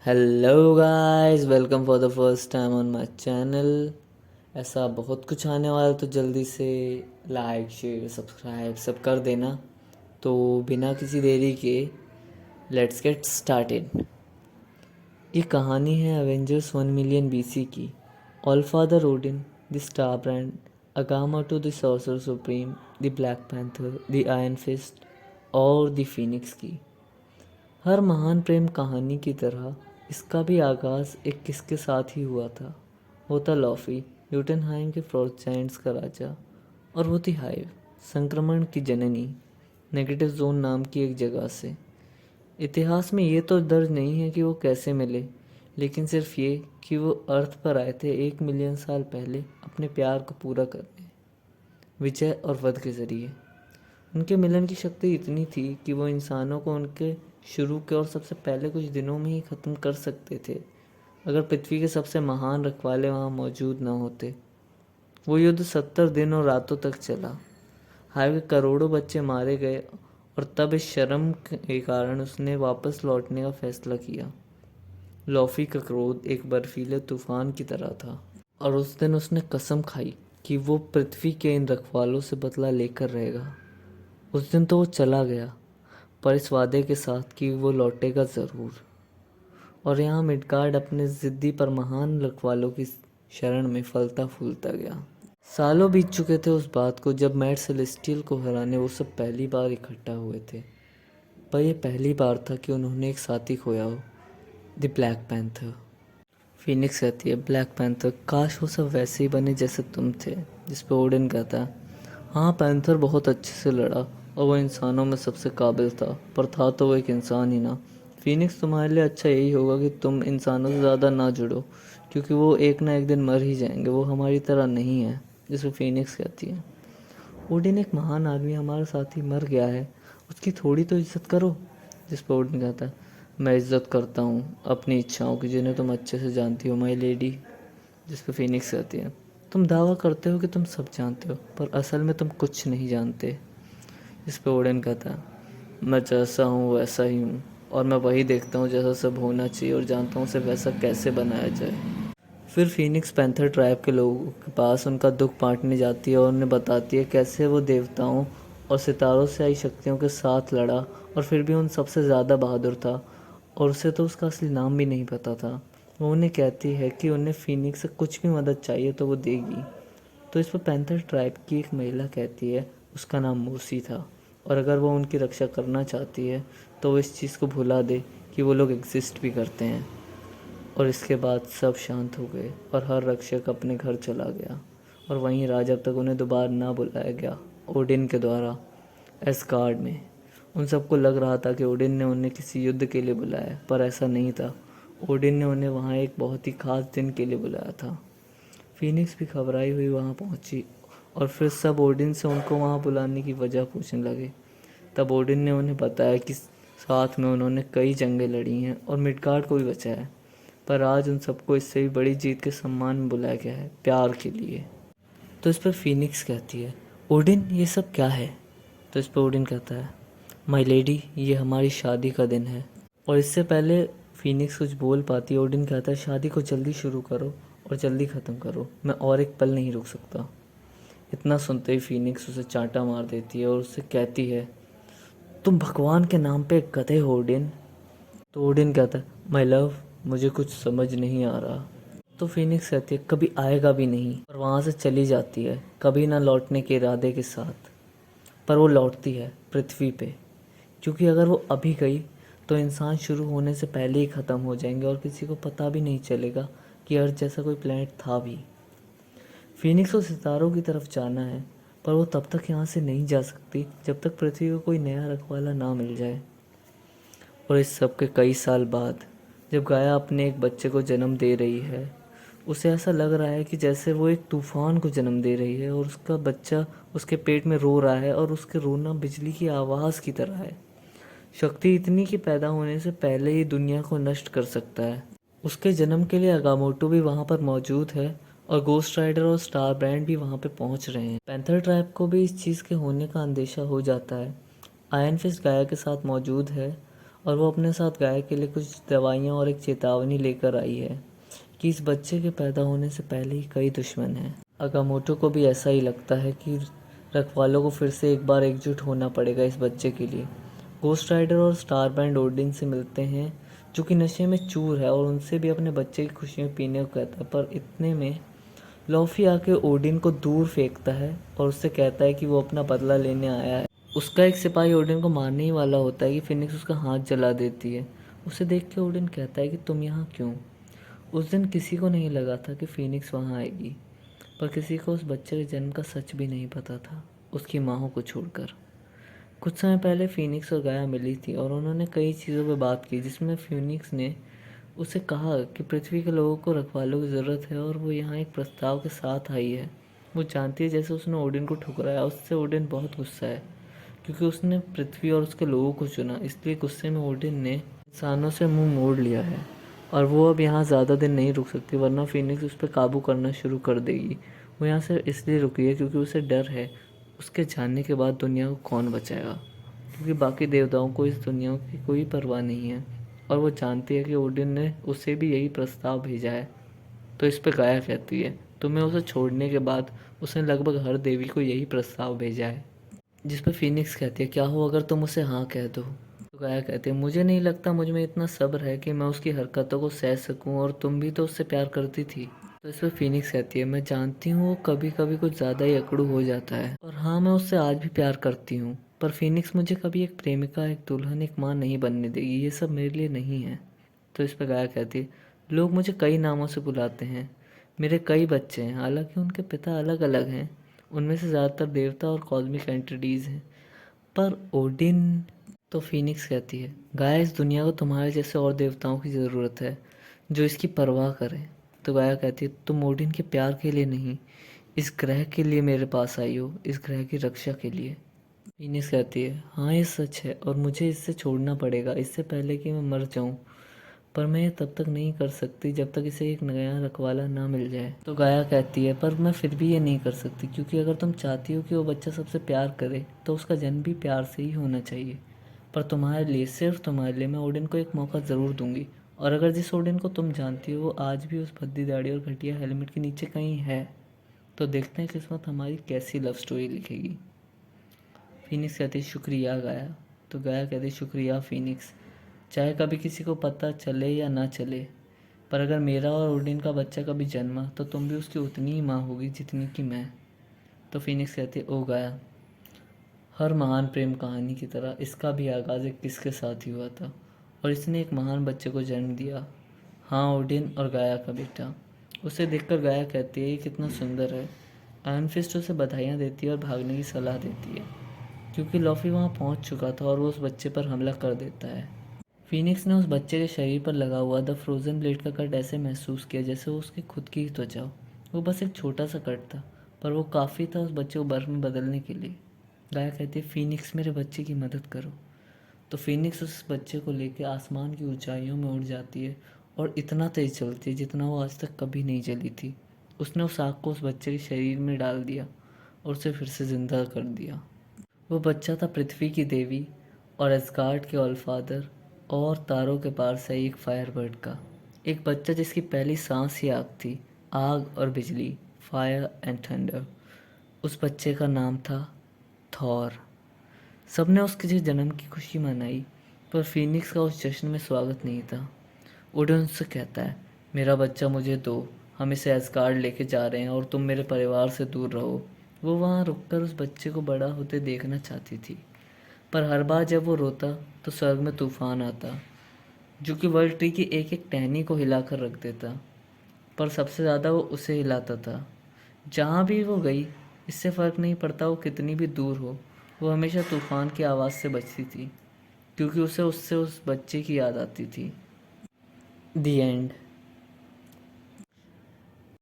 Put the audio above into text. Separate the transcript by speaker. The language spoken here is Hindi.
Speaker 1: Hello guys, welcome for the first time on my channel. ऐसा बहुत कुछ आने वाला है, तो जल्दी से लाइक शेयर सब्सक्राइब सब कर देना। तो बिना किसी देरी के लेट्स गेट स्टार्टेड। ये कहानी है एवेंजर्स 1 मिलियन BC की। All father Odin, the star brand, Agamotto the sorcerer supreme, the black panther, the iron fist और द फीनिक्स की। हर महान प्रेम कहानी की तरह इसका भी आगाज़ एक किसके साथ ही हुआ था। वो था लॉफी, यूटनहाइम के फ्रोस्ट जायंट्स का राजा, और वो थी हाइव, संक्रमण की जननी, नेगेटिव जोन नाम की एक जगह से। इतिहास में ये तो दर्ज नहीं है कि वो कैसे मिले, लेकिन सिर्फ ये कि वो अर्थ पर आए थे 1 मिलियन साल पहले अपने प्यार को पूरा करने, विजय और वध के ज़रिए। उनके मिलन की शक्ति इतनी थी कि वो इंसानों को उनके शुरू के और सबसे पहले कुछ दिनों में ही ख़त्म कर सकते थे, अगर पृथ्वी के सबसे महान रखवाले वहाँ मौजूद न होते। वो युद्ध 70 दिन और रातों तक चला। हाईवे करोड़ों बच्चे मारे गए, और तब इस शर्म के कारण उसने वापस लौटने का फैसला किया। लॉफी का क्रोध एक बर्फीले तूफान की तरह था, और उस दिन उसने कसम खाई कि वो पृथ्वी के इन रखवालों से बदला लेकर रहेगा। उस दिन तो वो चला गया, पर इस वादे के साथ कि वो लौटेगा ज़रूर। और यहाँ मिडगार्ड अपने ज़िद्दी पर महान रखवालों की शरण में फलता फूलता गया। सालों बीत चुके थे उस बात को जब मैड सेलेस्टियल को हराने वो सब पहली बार इकट्ठा हुए थे। पर यह पहली बार था कि उन्होंने एक साथी खोया हो, द ब्लैक पैंथर। फीनिक्स कहती है, ब्लैक पैंथर, काश वो सब वैसे ही बने जैसे तुम थे। जिस पे ओडिन कहता है, हाँ पैंथर बहुत अच्छे से लड़ा, और वो इंसानों में सबसे काबिल था, पर था तो वो एक इंसान ही ना। फीनिक्स, तुम्हारे लिए अच्छा यही होगा कि तुम इंसानों से ज़्यादा ना जुड़ो, क्योंकि वो एक ना एक दिन मर ही जाएंगे, वो हमारी तरह नहीं है। जिस पे फीनिक्स कहती है, ओडिन एक महान आदमी, हमारा साथी मर गया है, उसकी थोड़ी तो इज्जत करो। जिस पर ओडिन कहता है, मैं इज्जत करता हूँ अपनी इच्छाओं की, जिन्हें तुम अच्छे से जानती हो माई लेडी। जिस पर फिनिक्स कहती है, तुम दावा करते हो कि तुम सब जानते हो, पर असल में तुम कुछ नहीं जानते। जिस पर ओडिन कहता है, मैं जैसा हूँ वैसा ही हूँ, और मैं वही देखता हूँ जैसा सब होना चाहिए, और जानता हूँ उसे वैसा कैसे बनाया जाए। फिर फीनिक्स पैंथर ट्राइब के लोगों के पास उनका दुख बांटने जाती है और उन्हें बताती है कैसे वो देवताओं और सितारों से आई शक्तियों के साथ लड़ा, और फिर भी उन सबसे ज़्यादा बहादुर था, और उसे तो उसका असली नाम भी नहीं पता था। वो उन्हें कहती है कि उन्हें फीनिक्स से कुछ भी मदद चाहिए तो वो देगी। तो इस पर पैंथर ट्राइब की एक महिला कहती है उसका नाम मूसी था, और अगर वो उनकी रक्षा करना चाहती है तो वो इस चीज़ को भुला दे कि वो लोग एग्जिस्ट भी करते हैं। और इसके बाद सब शांत हो गए, और हर रक्षक अपने घर चला गया, और वहीं रहा जब तक उन्हें दोबारा ना बुलाया गया ओडिन के द्वारा एस्गार्ड में। उन सबको लग रहा था कि ओडिन ने उन्हें किसी युद्ध के लिए बुलाया, पर ऐसा नहीं था। ओडिन ने उन्हें वहाँ एक बहुत ही खास दिन के लिए बुलाया था। फीनिक्स भी घबराई हुई वहाँ पहुँची, और फिर सब ओडिन से उनको वहाँ बुलाने की वजह पूछने लगे। तब ओडिन ने उन्हें बताया कि साथ में उन्होंने कई जंगें लड़ी हैं और मिडगार्ड को भी बचाया है, पर आज उन सबको इससे भी बड़ी जीत के सम्मान में बुलाया गया है, प्यार के लिए। तो इस पर फीनिक्स कहती है, ओडिन ये सब क्या है? तो इस पर ओडिन कहता है, माय लेडी, ये हमारी शादी का दिन है। और इससे पहले फीनिक्स कुछ बोल पाती, ओडिन कहता है, शादी को जल्दी शुरू करो और जल्दी ख़त्म करो, मैं और एक पल नहीं रुक सकता। इतना सुनते ही फीनिक्स उसे चांटा मार देती है और उससे कहती है, तुम भगवान के नाम पे गधे हो ओडिन। तो ओडिन कहता है, माय लव, मुझे कुछ समझ नहीं आ रहा। तो फीनिक्स कहती है, कभी आएगा भी नहीं, और वहाँ से चली जाती है, कभी ना लौटने के इरादे के साथ। पर वो लौटती है पृथ्वी पे, क्योंकि अगर वो अभी गई तो इंसान शुरू होने से पहले ही ख़त्म हो जाएंगे, और किसी को पता भी नहीं चलेगा कि अर्थ जैसा कोई प्लैनेट था भी। फीनिक्स को सितारों की तरफ जाना है, पर वो तब तक यहाँ से नहीं जा सकती जब तक पृथ्वी को कोई नया रखवाला ना मिल जाए। और इस सब के कई साल बाद जब गाया अपने एक बच्चे को जन्म दे रही है, उसे ऐसा लग रहा है कि जैसे वो एक तूफान को जन्म दे रही है, और उसका बच्चा उसके पेट में रो रहा है, और उसके रोना बिजली की आवाज़ की तरह है। शक्ति इतनी कि पैदा होने से पहले ही दुनिया को नष्ट कर सकता है। उसके जन्म के लिए अगामोटो भी वहाँ पर मौजूद है, और गोस्ट राइडर और स्टार ब्रांड भी वहाँ पे पहुँच रहे हैं। पैंथर ट्राइब को भी इस चीज़ के होने का अंदेशा हो जाता है। आयरन फिस्ट गाया के साथ मौजूद है, और वो अपने साथ गाय के लिए कुछ दवाइयाँ और एक चेतावनी लेकर आई है कि इस बच्चे के पैदा होने से पहले ही कई दुश्मन हैं। अगामोटो को भी ऐसा ही लगता है कि रखवालों को फिर से एक बार एकजुट होना पड़ेगा इस बच्चे के लिए। घोस्ट राइडर और स्टार बैंड ओडिन से मिलते हैं जो कि नशे में चूर है और उनसे भी अपने बच्चे की खुशियाँ पीने को कहता है, पर इतने में लॉफी आके ओडिन को दूर फेंकता है और उससे कहता है कि वो अपना बदला लेने आया है। उसका एक सिपाही ओडिन को मारने ही वाला होता है कि फिनिक्स उसका हाथ जला देती है। उसे देख के ओडिन कहता है कि तुम यहाँ क्यों? उस दिन किसी को नहीं लगा था कि फिनिक्स वहाँ आएगी, पर किसी को उस बच्चे के जन्म का सच भी नहीं पता था, उसकी माँ को छोड़कर। कुछ समय पहले फिनिक्स और गाया मिली थी और उन्होंने कई चीज़ों पर बात की, जिसमें फिनिक्स ने उसे कहा कि पृथ्वी के लोगों को रखवालों की ज़रूरत है और वो यहाँ एक प्रस्ताव के साथ आई है। वो जानती है जैसे उसने ओडिन को ठुकराया, उससे ओडिन बहुत गुस्सा है क्योंकि उसने पृथ्वी और उसके लोगों को चुना। इसलिए गुस्से में ओडिन ने इंसानों से मुंह मोड़ लिया है और वो अब यहाँ ज़्यादा दिन नहीं रुक सकती, वरना फिनिक्स उस पर काबू करना शुरू कर देगी। वो यहाँ से इसलिए रुकी है क्योंकि उसे डर है उसके जाने के बाद दुनिया को कौन बचाएगा, क्योंकि बाकी देवताओं को इस दुनिया की कोई परवाह नहीं है और वो जानती है कि ओडिन ने उसे भी यही प्रस्ताव भेजा है। तो इस पे गाया कहती है तुम्हें उसे छोड़ने के बाद उसने लगभग हर देवी को यही प्रस्ताव भेजा है। जिस पे फिनिक्स कहती है क्या हो अगर तुम उसे हाँ कह दो? तो गाया कहती है मुझे नहीं लगता मुझ में इतना सब्र है कि मैं उसकी हरकतों को सह सकूं, और तुम भी तो उससे प्यार करती थी। तो इस पर फिनिक्स कहती है मैं जानती हूँ वो कभी कभी कुछ ज़्यादा ही अकड़ू हो जाता है, और हाँ मैं उससे आज भी प्यार करती हूँ, पर फिनिक्स मुझे कभी एक प्रेमिका, एक दुल्हन, एक माँ नहीं बनने देगी। ये सब मेरे लिए नहीं है। तो इस पर गाया कहती है लोग मुझे कई नामों से बुलाते हैं, मेरे कई बच्चे हैं, हालांकि उनके पिता अलग अलग हैं, उनमें से ज़्यादातर देवता और कॉस्मिक एंटिटीज़ हैं, पर ओडिन। तो फिनिक्स कहती है गाया इस दुनिया को तुम्हारे जैसे और देवताओं की ज़रूरत है जो इसकी परवाह करें। तो गाया कहती है तुम ओडिन के प्यार के लिए नहीं, इस ग्रह के लिए मेरे पास आई हो, इस ग्रह की रक्षा के लिए। फिनिक्स कहती है हाँ ये सच है और मुझे इससे छोड़ना पड़ेगा इससे पहले कि मैं मर जाऊं, पर मैं ये तब तक नहीं कर सकती जब तक इसे एक नया रखवाला ना मिल जाए। तो गाया कहती है पर मैं फिर भी ये नहीं कर सकती, क्योंकि अगर तुम चाहती हो कि वो बच्चा सबसे प्यार करे तो उसका जन्म भी प्यार से ही होना चाहिए। पर तुम्हारे लिए, सिर्फ तुम्हारे लिए, मैं ओडिन को एक मौका ज़रूर दूंगी, और अगर जिस ओडिन को तुम जानती हो वो आज भी उस भद्दी दाढ़ी और घटिया हेलमेट के नीचे कहीं है, तो देखते हैं किस्मत हमारी कैसी लव स्टोरी लिखेगी। फिनिक्स कहती शुक्रिया गाया। तो गाया कहती शुक्रिया फिनिक्स, चाहे कभी किसी को पता चले या ना चले, पर अगर मेरा और ओडिन का बच्चा कभी जन्मा तो तुम भी उसकी उतनी ही माँ होगी जितनी कि मैं। तो फिनिक्स कहती ओ गाया, हर महान प्रेम कहानी की तरह इसका भी आगाज़ एक किसके साथ ही हुआ था और इसने एक महान बच्चे को जन्म दिया। हाँ ओडिन और गाया का बेटा। उसे देखकर गाया कहती है ये कितना सुंदर है। आयरन फिस्ट उसे बधाइयाँ देती है और भागने की सलाह देती है, क्योंकि लॉफी वहाँ पहुँच चुका था और वो उस बच्चे पर हमला कर देता है। फिनिक्स ने उस बच्चे के शरीर पर लगा हुआ द फ्रोज़न ब्लेड का कट ऐसे महसूस किया जैसे वो उसकी खुद की ही त्वचा हो। वो बस एक छोटा सा कट था, पर वो काफ़ी था उस बच्चे को बर्फ में बदलने के लिए। गाया कहती है फिनिक्स मेरे बच्चे की मदद करो। तो फिनिक्स उस बच्चे को लेकर आसमान की ऊंचाइयों में उड़ जाती है और इतना तेज चलती है जितना वो आज तक कभी नहीं चली थी। उसने उस आग को उस बच्चे के शरीर में डाल दिया और उसे फिर से ज़िंदा कर दिया। वो बच्चा था पृथ्वी की देवी और एस्गार्ड के ऑलफादर और तारों के पार से एक फायरबर्ड का। एक बच्चा जिसकी पहली सांस ही आग थी, आग और बिजली, फायर एंड थंडर। उस बच्चे का नाम था थॉर। सबने उसके जन्म की खुशी मनाई, पर फीनिक्स का उस जश्न में स्वागत नहीं था। ओडिन उससे कहता है मेरा बच्चा मुझे दो, हम इसे एस्गार्ड लेके जा रहे हैं और तुम मेरे परिवार से दूर रहो। वो वहाँ रुककर उस बच्चे को बड़ा होते देखना चाहती थी, पर हर बार जब वो रोता तो स्वर्ग में तूफान आता जो कि वर्ल्ड ट्री की एक एक टहनी को हिलाकर रख देता, पर सबसे ज़्यादा वो उसे हिलाता था। जहाँ भी वो गई, इससे फ़र्क नहीं पड़ता वो कितनी भी दूर हो, वो हमेशा तूफान की आवाज़ से बचती थी, क्योंकि उसे उससे उस बच्चे की याद आती थी। दी एंड।